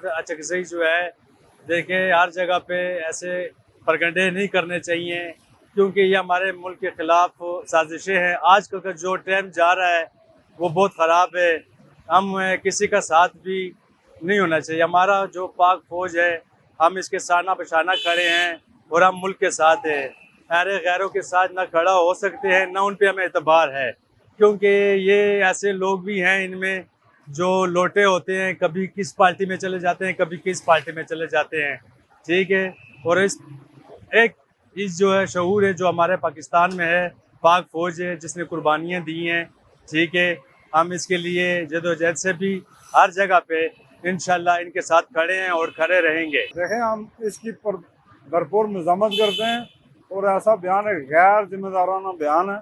मोहम्मद अचकज़ई जो है, देखिए हर जगह पे ऐसे प्रगंडे नहीं करने चाहिए, क्योंकि ये हमारे मुल्क के ख़िलाफ़ साजिशें हैं। आजकल का जो टाइम जा रहा है वो बहुत ख़राब है। हम किसी का साथ भी नहीं होना चाहिए। हमारा जो पाक फ़ौज है, हम इसके साना बशाना खड़े हैं और हम मुल्क के साथ हैं। अरे गैरों के साथ ना खड़ा हो सकते हैं, ना उन पे हमें एतबार है, क्योंकि ये ऐसे लोग भी हैं इनमें जो लोटे होते हैं, कभी किस पार्टी में चले जाते हैं, कभी किस पार्टी में चले जाते हैं। ठीक है। और इस जो है शऊर है जो हमारे पाकिस्तान में है, पाक फ़ौज है जिसने कुर्बानियाँ दी हैं। ठीक है। हम इसके लिए जदोजहद से भी हर जगह पे इंशाल्लाह इनके साथ खड़े हैं और खड़े रहेंगे। देखें, हम इसकी भरपूर मज़म्मत करते हैं और ऐसा बयान है, गैर जिम्मेदाराना बयान है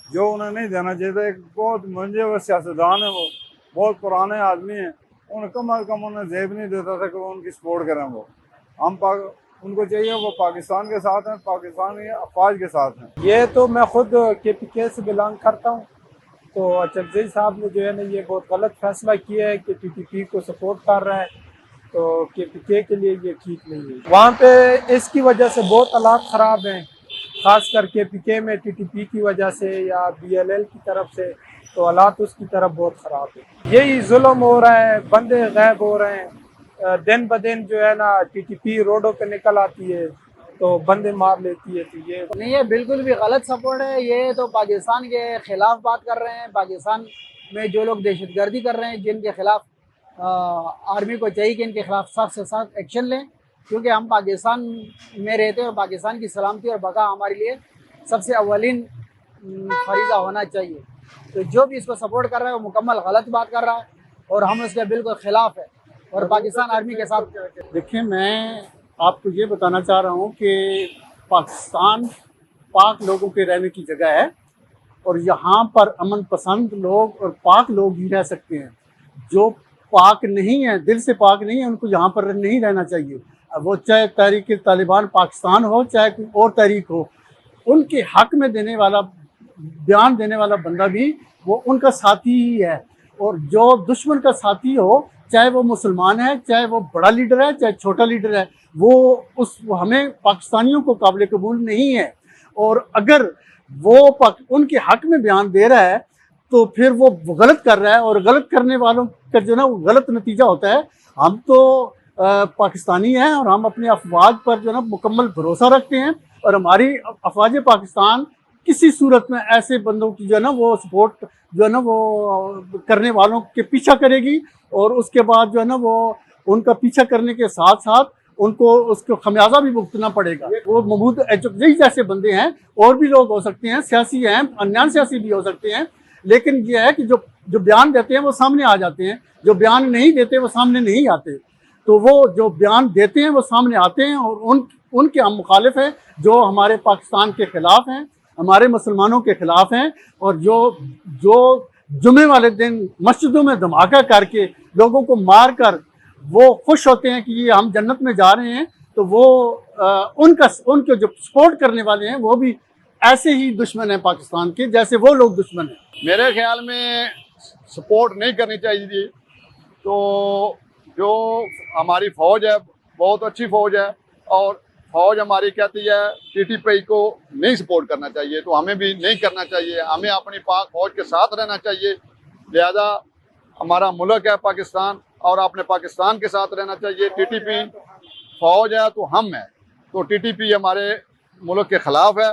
जो उन्हें नहीं देना चाहिए था। एक बहुत मंजे हुए सियासतदान है, वो बहुत पुराने आदमी हैं, उन्हें कम अज़ कम उन्हें जेब नहीं देता था कि वो उनकी सपोर्ट करें। वो उनको चाहिए वो पाकिस्तान के साथ हैं, पाकिस्तानी अफवाज के साथ हैं। ये तो मैं खुद KPK से बिलोंग करता हूँ, तो अचकज़ई साहब ने जो है ना ये बहुत गलत फैसला किया है कि TTP को सपोर्ट कर रहा है, तो KPK के लिए ये ठीक नहीं है। वहाँ पे इसकी वजह से बहुत हालात ख़राब हैं, ख़ासकर KPK में TTP की वजह से या BLL की तरफ से, तो हालात उसकी तरफ बहुत ख़राब है। यही जुल्म हो रहा है, बंदे गायब हो रहे हैं। दिन ब दिन जो है ना TTP रोडों पे निकल आती है तो बंदे मार लेती है। तो ये नहीं, ये बिल्कुल भी गलत सपोर्ट है। ये तो पाकिस्तान के खिलाफ बात कर रहे हैं। पाकिस्तान में जो लोग दहशतगर्दी कर रहे हैं, जिनके खिलाफ आर्मी को चाहिए कि इनके खिलाफ सख्त से सख्त एक्शन लें, क्योंकि हम पाकिस्तान में रहते हैं और पाकिस्तान की सलामती और बका हमारे लिए सबसे अव्वलीन फरीज़ा होना चाहिए। तो जो भी इसको सपोर्ट कर रहा है वो मुकम्मल गलत बात कर रहा है और हम उसके बिल्कुल ख़िलाफ़ है और पाकिस्तान आर्मी के साथ। देखिए, मैं आपको ये बताना चाह रहा हूँ कि पाकिस्तान पाक लोगों के रहने की जगह है और यहाँ पर अमन पसंद लोग और पाक लोग ही रह सकते हैं। जो पाक नहीं है, दिल से पाक नहीं है, उनको यहाँ पर नहीं रहना चाहिए। वो चाहे तहरीक तालिबान पाकिस्तान हो, चाहे कोई और तहरीक हो, उनके हक में देने वाला बयान देने वाला बंदा भी वो उनका साथी ही है। और जो दुश्मन का साथी हो, चाहे वो मुसलमान है, चाहे वो बड़ा लीडर है, चाहे छोटा लीडर है, वो हमें पाकिस्तानियों को काबिल कबूल नहीं है। और अगर वो उनके हक में बयान दे रहा है तो फिर वो गलत कर रहा है और गलत करने वालों का जो ना वो गलत नतीजा होता है। हम तो पाकिस्तानी हैं और हम अपनी अफवाज पर जो ना मुकम्मल भरोसा रखते हैं और हमारी अफवाज पाकिस्तान किसी सूरत में ऐसे बंदों की जो है ना वो सपोर्ट जो है ना वो करने वालों के पीछा करेगी और उसके बाद जो है ना वो उनका पीछा करने के साथ साथ उनको उसको खमियाजा भी भुगतना पड़ेगा। वो महमूद अचकज़ई जैसे बंदे हैं, और भी लोग हो सकते हैं, सियासी हैं, अन्य सियासी भी हो सकते हैं, लेकिन यह है कि जो बयान देते हैं वो सामने आ जाते हैं, जो बयान नहीं देते वो सामने नहीं आते। तो वो जो बयान देते हैं वो सामने आते हैं और उनके हम मुखालिफ हैं, जो हमारे पाकिस्तान के ख़िलाफ़ हैं, हमारे मुसलमानों के ख़िलाफ़ हैं और जो जुमे वाले दिन मस्जिदों में धमाका करके लोगों को मार कर वो खुश होते हैं कि ये हम जन्नत में जा रहे हैं, तो वो उनके जो सपोर्ट करने वाले हैं वो भी ऐसे ही दुश्मन हैं पाकिस्तान के, जैसे वो लोग दुश्मन हैं। मेरे ख्याल में सपोर्ट नहीं करनी चाहिए। तो जो हमारी फ़ौज है बहुत अच्छी फ़ौज है और फ़ौज हमारी कहती है TTP को नहीं सपोर्ट करना चाहिए, तो हमें भी नहीं करना चाहिए। हमें अपनी पाक फ़ौज के साथ रहना चाहिए। लिहाजा हमारा मुल्क है पाकिस्तान और अपने पाकिस्तान के साथ रहना चाहिए। TTP फ़ौज है तो हम हैं, तो TTP हमारे मुल्क के ख़िलाफ़ है